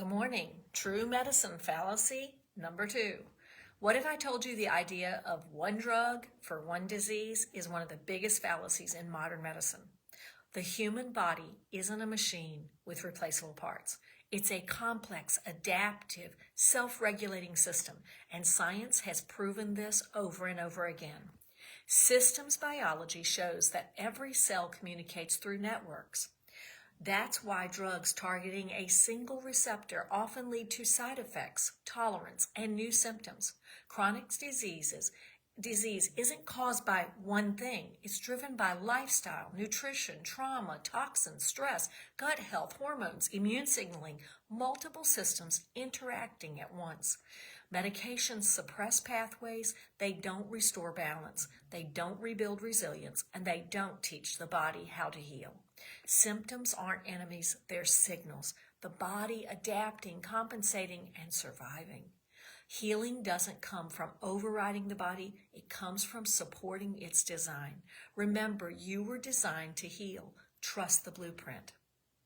Good morning. True medicine fallacy number 2. What if I told you the idea of one drug for one disease is one of the biggest fallacies in modern medicine? The human body isn't a machine with replaceable parts. It's a complex, adaptive, self-regulating system, and science has proven this over and over again. Systems biology shows that every cell communicates through networks. That's why drugs targeting a single receptor often lead to side effects, tolerance, and new symptoms. Chronic disease isn't caused by one thing. It's driven by lifestyle, nutrition, trauma, toxins, stress, gut health, hormones, immune signaling, multiple systems interacting at once. Medications suppress pathways, they don't restore balance, they don't rebuild resilience, and they don't teach the body how to heal. Symptoms aren't enemies, they're signals. The body adapting, compensating, and surviving. Healing doesn't come from overriding the body, it comes from supporting its design. Remember, you were designed to heal. Trust the blueprint.